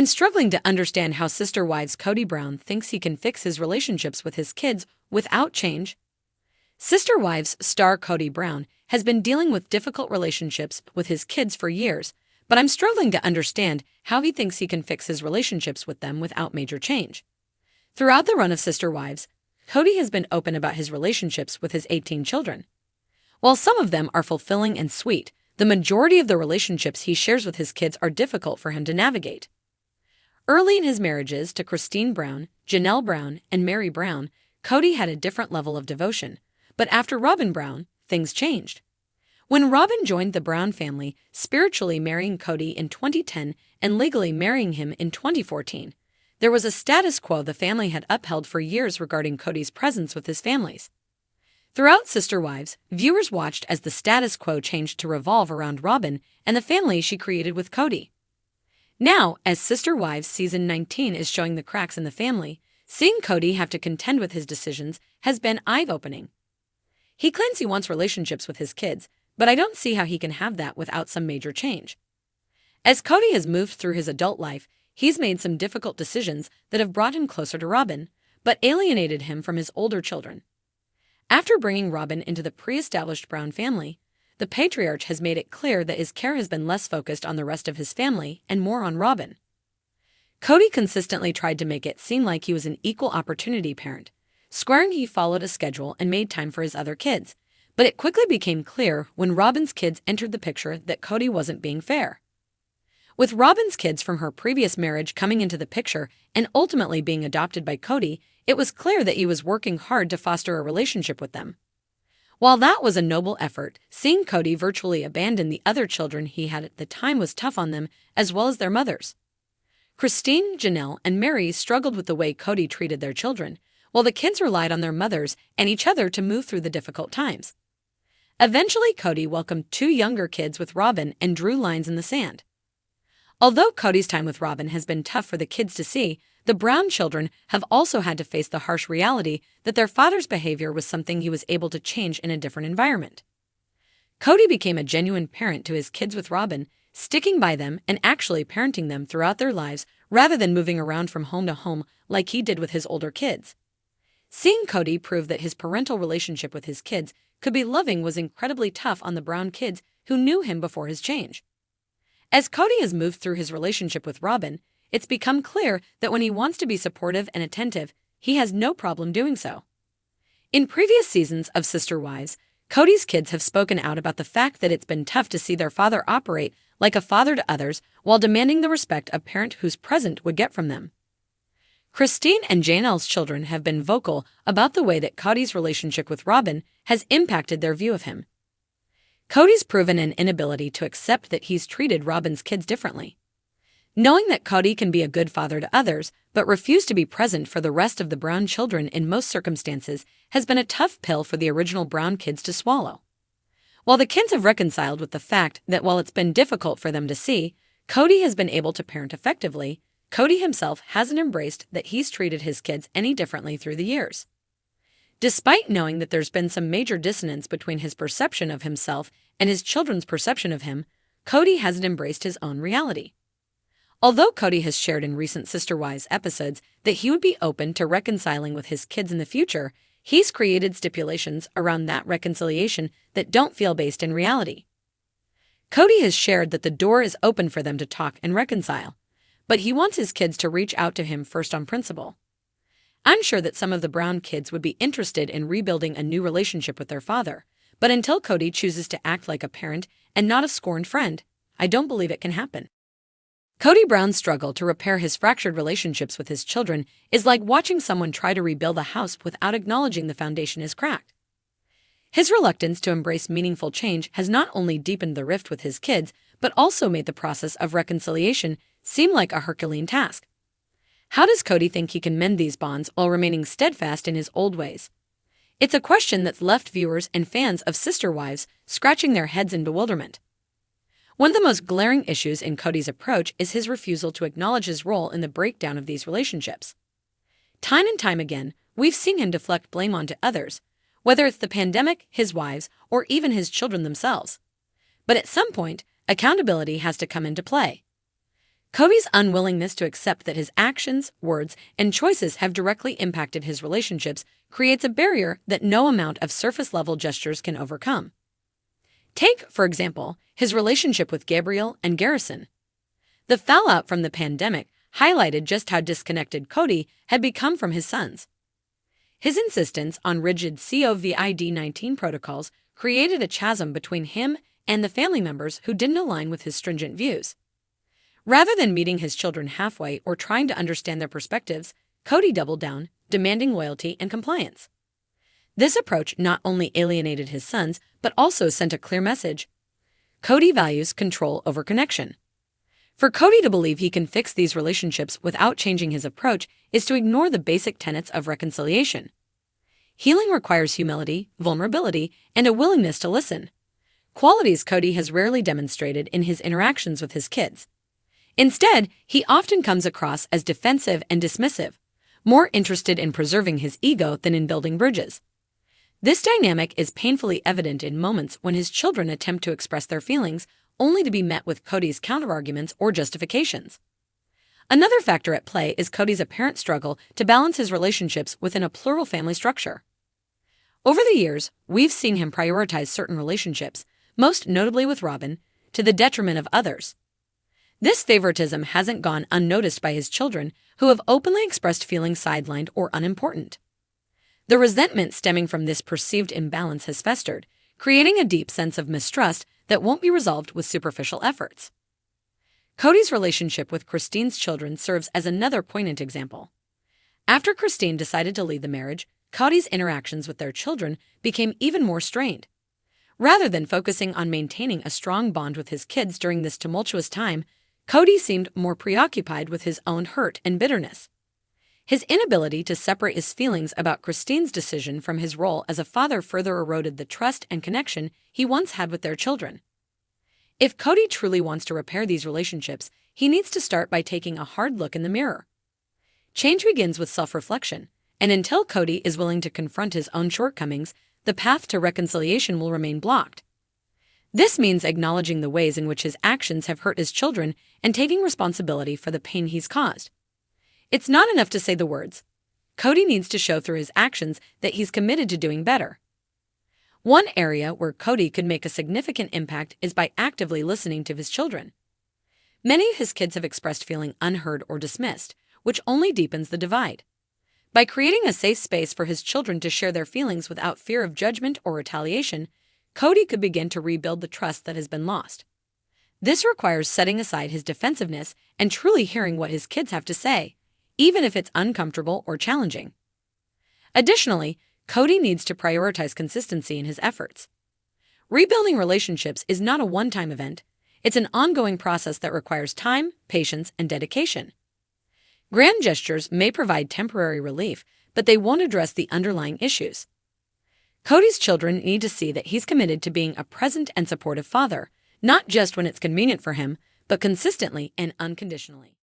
I'm struggling to understand how Sister Wives Kody Brown thinks he can fix his relationships with his kids without change. Sister Wives star Kody Brown has been dealing with difficult relationships with his kids for years, but I'm struggling to understand how he thinks he can fix his relationships with them without major change. Throughout the run of Sister Wives, Kody has been open about his relationships with his 18 children. While some of them are fulfilling and sweet, the majority of the relationships he shares with his kids are difficult for him to navigate. Early in his marriages to Cristin Brown, Janelle Brown, and Mary Brown, Kody had a different level of devotion, but after Robyn Brown, things changed. When Robyn joined the Brown family, spiritually marrying Kody in 2010 and legally marrying him in 2014, there was a status quo the family had upheld for years regarding Kody's presence with his families. Throughout Sister Wives, viewers watched as the status quo changed to revolve around Robyn and the family she created with Kody. Now, as Sister Wives Season 19 is showing the cracks in the family, seeing Kody have to contend with his decisions has been eye-opening. He claims he wants relationships with his kids, but I don't see how he can have that without some major change. As Kody has moved through his adult life, he's made some difficult decisions that have brought him closer to Robyn, but alienated him from his older children. After bringing Robyn into the pre-established Brown family, the patriarch has made it clear that his care has been less focused on the rest of his family and more on Robyn. Kody consistently tried to make it seem like he was an equal opportunity parent, swearing he followed a schedule and made time for his other kids, but it quickly became clear when Robyn's kids entered the picture that Kody wasn't being fair. With Robyn's kids from her previous marriage coming into the picture and ultimately being adopted by Kody, it was clear that he was working hard to foster a relationship with them. While that was a noble effort, seeing Kody virtually abandon the other children he had at the time was tough on them, as well as their mothers. Cristin, Janelle, and Mary struggled with the way Kody treated their children, while the kids relied on their mothers and each other to move through the difficult times. Eventually, Kody welcomed 2 younger kids with Robyn and drew lines in the sand. Although Kody's time with Robyn has been tough for the kids to see, the Brown children have also had to face the harsh reality that their father's behavior was something he was able to change in a different environment. Kody became a genuine parent to his kids with Robyn, sticking by them and actually parenting them throughout their lives rather than moving around from home to home like he did with his older kids. Seeing Kody prove that his parental relationship with his kids could be loving was incredibly tough on the Brown kids who knew him before his change. As Kody has moved through his relationship with Robyn, it's become clear that when he wants to be supportive and attentive, he has no problem doing so. In previous seasons of Sister Wives, Kody's kids have spoken out about the fact that it's been tough to see their father operate like a father to others while demanding the respect a parent who's present would get from them. Cristin and Janelle's children have been vocal about the way that Kody's relationship with Robyn has impacted their view of him. Kody's proven an inability to accept that he's treated Robyn's kids differently. Knowing that Kody can be a good father to others, but refuse to be present for the rest of the Brown children in most circumstances, has been a tough pill for the original Brown kids to swallow. While the kids have reconciled with the fact that while it's been difficult for them to see, Kody has been able to parent effectively, Kody himself hasn't embraced that he's treated his kids any differently through the years. Despite knowing that there's been some major dissonance between his perception of himself and his children's perception of him, Kody hasn't embraced his own reality. Although Kody has shared in recent Sister Wives episodes that he would be open to reconciling with his kids in the future, he's created stipulations around that reconciliation that don't feel based in reality. Kody has shared that the door is open for them to talk and reconcile, but he wants his kids to reach out to him first on principle. I'm sure that some of the Brown kids would be interested in rebuilding a new relationship with their father, but until Kody chooses to act like a parent and not a scorned friend, I don't believe it can happen. Kody Brown's struggle to repair his fractured relationships with his children is like watching someone try to rebuild a house without acknowledging the foundation is cracked. His reluctance to embrace meaningful change has not only deepened the rift with his kids, but also made the process of reconciliation seem like a Herculean task. How does Kody think he can mend these bonds while remaining steadfast in his old ways? It's a question that's left viewers and fans of Sister Wives scratching their heads in bewilderment. One of the most glaring issues in Kody's approach is his refusal to acknowledge his role in the breakdown of these relationships. Time and time again, we've seen him deflect blame onto others, whether it's the pandemic, his wives, or even his children themselves. But at some point, accountability has to come into play. Kody's unwillingness to accept that his actions, words, and choices have directly impacted his relationships creates a barrier that no amount of surface-level gestures can overcome. Take, for example, his relationship with Gabriel and Garrison. The fallout from the pandemic highlighted just how disconnected Kody had become from his sons. His insistence on rigid COVID-19 protocols created a chasm between him and the family members who didn't align with his stringent views. Rather than meeting his children halfway or trying to understand their perspectives, Kody doubled down, demanding loyalty and compliance. This approach not only alienated his sons, but also sent a clear message. Kody values control over connection. For Kody to believe he can fix these relationships without changing his approach is to ignore the basic tenets of reconciliation. Healing requires humility, vulnerability, and a willingness to listen. Qualities Kody has rarely demonstrated in his interactions with his kids. Instead, he often comes across as defensive and dismissive, more interested in preserving his ego than in building bridges. This dynamic is painfully evident in moments when his children attempt to express their feelings, only to be met with Kody's counterarguments or justifications. Another factor at play is Kody's apparent struggle to balance his relationships within a plural family structure. Over the years, we've seen him prioritize certain relationships, most notably with Robin, to the detriment of others. This favoritism hasn't gone unnoticed by his children, who have openly expressed feeling sidelined or unimportant. The resentment stemming from this perceived imbalance has festered, creating a deep sense of mistrust that won't be resolved with superficial efforts. Kody's relationship with Cristin's children serves as another poignant example. After Cristin decided to leave the marriage, Kody's interactions with their children became even more strained. Rather than focusing on maintaining a strong bond with his kids during this tumultuous time, Kody seemed more preoccupied with his own hurt and bitterness. His inability to separate his feelings about Cristin's decision from his role as a father further eroded the trust and connection he once had with their children. If Kody truly wants to repair these relationships, he needs to start by taking a hard look in the mirror. Change begins with self-reflection, and until Kody is willing to confront his own shortcomings, the path to reconciliation will remain blocked. This means acknowledging the ways in which his actions have hurt his children and taking responsibility for the pain he's caused. It's not enough to say the words. Kody needs to show through his actions that he's committed to doing better. One area where Kody could make a significant impact is by actively listening to his children. Many of his kids have expressed feeling unheard or dismissed, which only deepens the divide. By creating a safe space for his children to share their feelings without fear of judgment or retaliation, Kody could begin to rebuild the trust that has been lost. This requires setting aside his defensiveness and truly hearing what his kids have to say, even if it's uncomfortable or challenging. Additionally, Kody needs to prioritize consistency in his efforts. Rebuilding relationships is not a one-time event. It's an ongoing process that requires time, patience, and dedication. Grand gestures may provide temporary relief, but they won't address the underlying issues. Kody's children need to see that he's committed to being a present and supportive father, not just when it's convenient for him, but consistently and unconditionally.